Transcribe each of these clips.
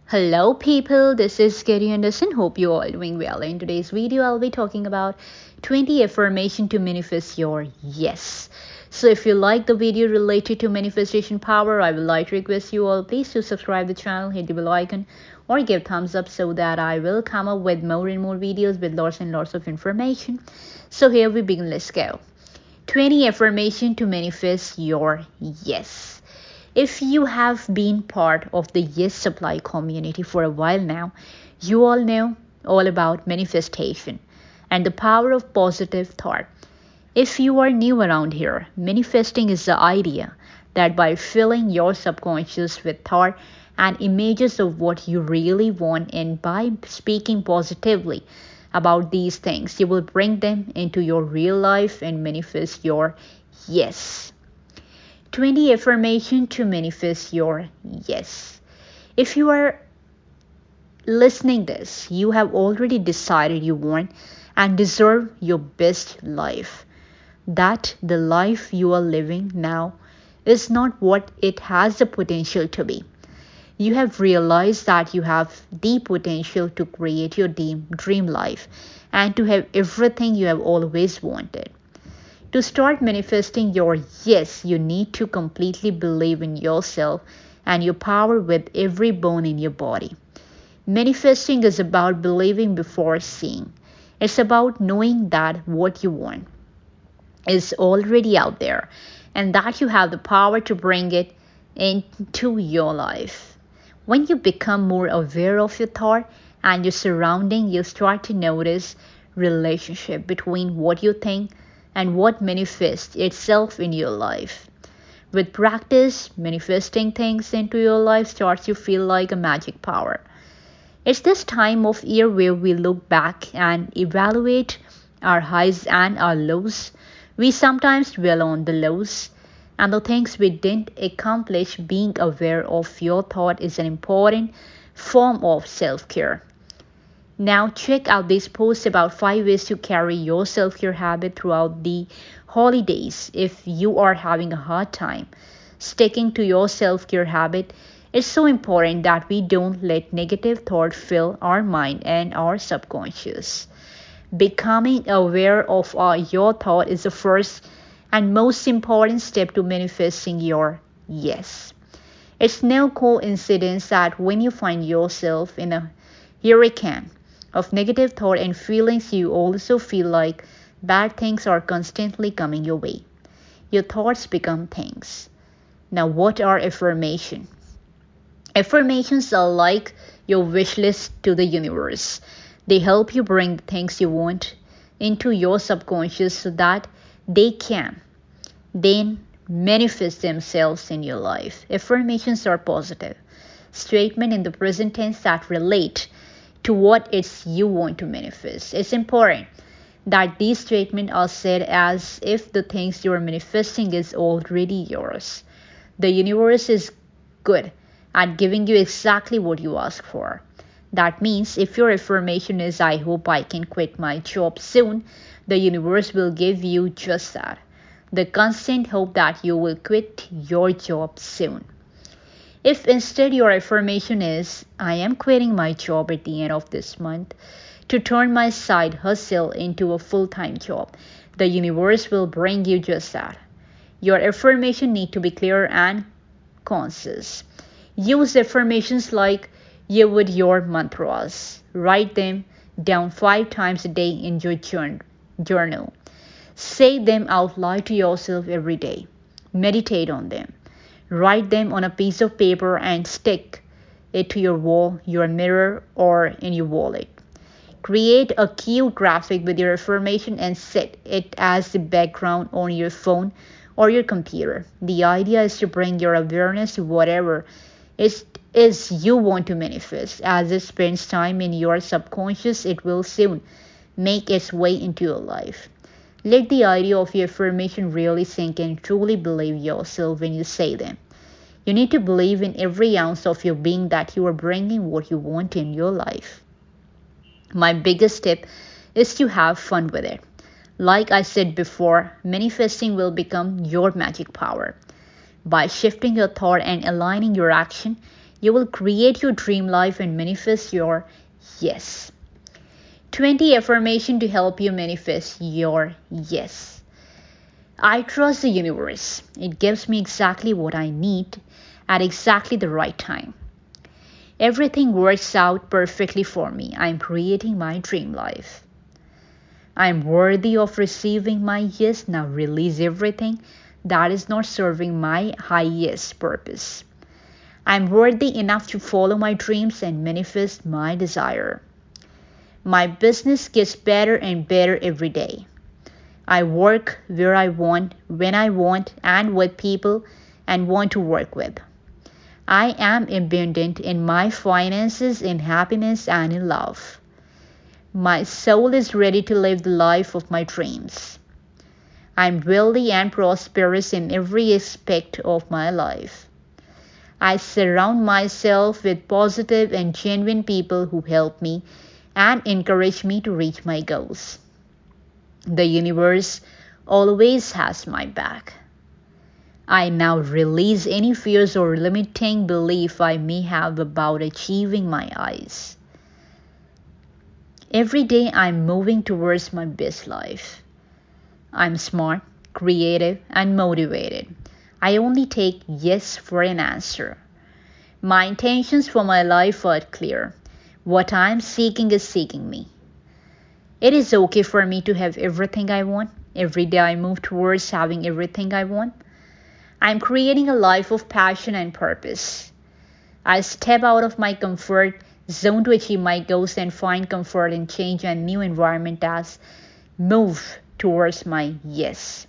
Hello people, this is Gary Anderson. Hope you all doing well. In today's video, I'll be talking about 20 affirmation to manifest your yes. So if you like the video related to manifestation power, I would like to request you all please to subscribe the channel, hit the bell icon or give thumbs up so that I will come up with more and more videos with lots and lots of information. So here we begin, let's go. 20 affirmation to manifest your yes. If you have been part of the Yes Supply community for a while now, you all know all about manifestation and the power of positive thought. If you are new around here, manifesting is the idea that by filling your subconscious with thought and images of what you really want, and by speaking positively about these things, you will bring them into your real life and manifest your yes. 20 affirmation to manifest your yes. If you are listening this, you have already decided you want and deserve your best life. That the life you are living now is not what it has the potential to be. You have realized that you have the potential to create your dream life and to have everything you have always wanted. To start manifesting your yes, you need to completely believe in yourself and your power with every bone in your body. Manifesting is about believing before seeing. It's about knowing that what you want is already out there and that you have the power to bring it into your life. When you become more aware of your thought and your surrounding, you start to notice relationship between what you think and what manifests itself in your life. With practice, manifesting things into your life starts to feel like a magic power. It's this time of year where we look back and evaluate our highs and our lows. We sometimes dwell on the lows and the things we didn't accomplish. Being aware of your thought is an important form of self-care. Now check out this post about 5 ways to carry your self-care habit throughout the holidays. If you are having a hard time sticking to your self-care habit, it's so important that we don't let negative thoughts fill our mind and our subconscious. Becoming aware of your thought is the first and most important step to manifesting your yes. It's no coincidence that when you find yourself in a hurricane of negative thought and feelings, you also feel like bad things are constantly coming your way. Your thoughts become things. Now, what are affirmations? Affirmations are like your wish list to the universe. They help you bring the things you want into your subconscious so that they can then manifest themselves in your life. Affirmations are positive statements in the present tense that relate to what it's you want to manifest. It's important that these statements are said as if the things you are manifesting is already yours. The universe is good at giving you exactly what you ask for. That means if your affirmation is I hope I can quit my job soon, the universe will give you just that. The constant hope that you will quit your job soon. If instead your affirmation is, I am quitting my job at the end of this month to turn my side hustle into a full-time job, the universe will bring you just that. Your affirmation need to be clear and concise. Use affirmations like you would your mantras. Write them down 5 times a day in your journal. Say them out loud to yourself every day. Meditate on them. Write them on a piece of paper and stick it to your wall, your mirror, or in your wallet. Create a cute graphic with your affirmation and set it as the background on your phone or your computer. The idea is to bring your awareness to whatever it is you want to manifest. As it spends time in your subconscious, it will soon make its way into your life. Let the idea of your affirmation really sink in. Truly believe yourself when you say them. You need to believe in every ounce of your being that you are bringing what you want in your life. My biggest tip is to have fun with it. Like I said before, manifesting will become your magic power. By shifting your thought and aligning your action, You will create your dream life and manifest your yes. 20 affirmation to help you manifest your yes. I trust the universe. It gives me exactly what I need at exactly the right time. Everything works out perfectly for me. I'm creating my dream life. I'm worthy of receiving my yes. Now release everything that is not serving my highest purpose. I'm worthy enough to follow my dreams and manifest my desire. My business gets better and better every day. I work where I want, when I want, and with people and want to work with. I am abundant in my finances, in happiness, and in love. My soul is ready to live the life of my dreams. I'm wealthy and prosperous in every aspect of my life. I surround myself with positive and genuine people who help me and encourage me to reach my goals. The universe always has my back. I now release any fears or limiting belief I may have about achieving my eyes. Every day I'm moving towards my best life. I'm smart, creative, and motivated. I only take yes for an answer. My intentions for my life are clear. What I'm seeking is seeking me. It is okay for me to have everything I want. Every day I move towards having everything I want. I'm creating a life of passion and purpose. I step out of my comfort zone to achieve my goals and find comfort in change and new environment as move towards my yes.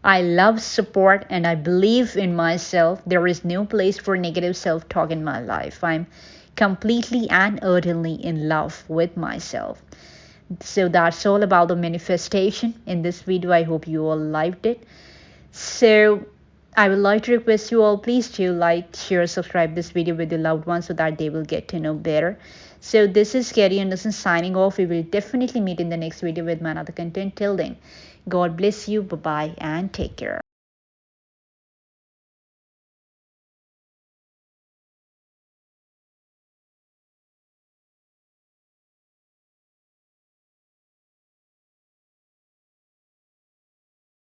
I love support and I believe in myself. There is no place for negative self-talk in my life. I'm completely and utterly in love with myself. So that's all about the manifestation in this video. I hope you all liked it. So I would like to request you all, please do like, share, subscribe this video with your loved ones so that they will get to know better. So this is Gary Anderson signing off. We will definitely meet in the next video with my other content. Till then, God bless you. Bye-bye and take care.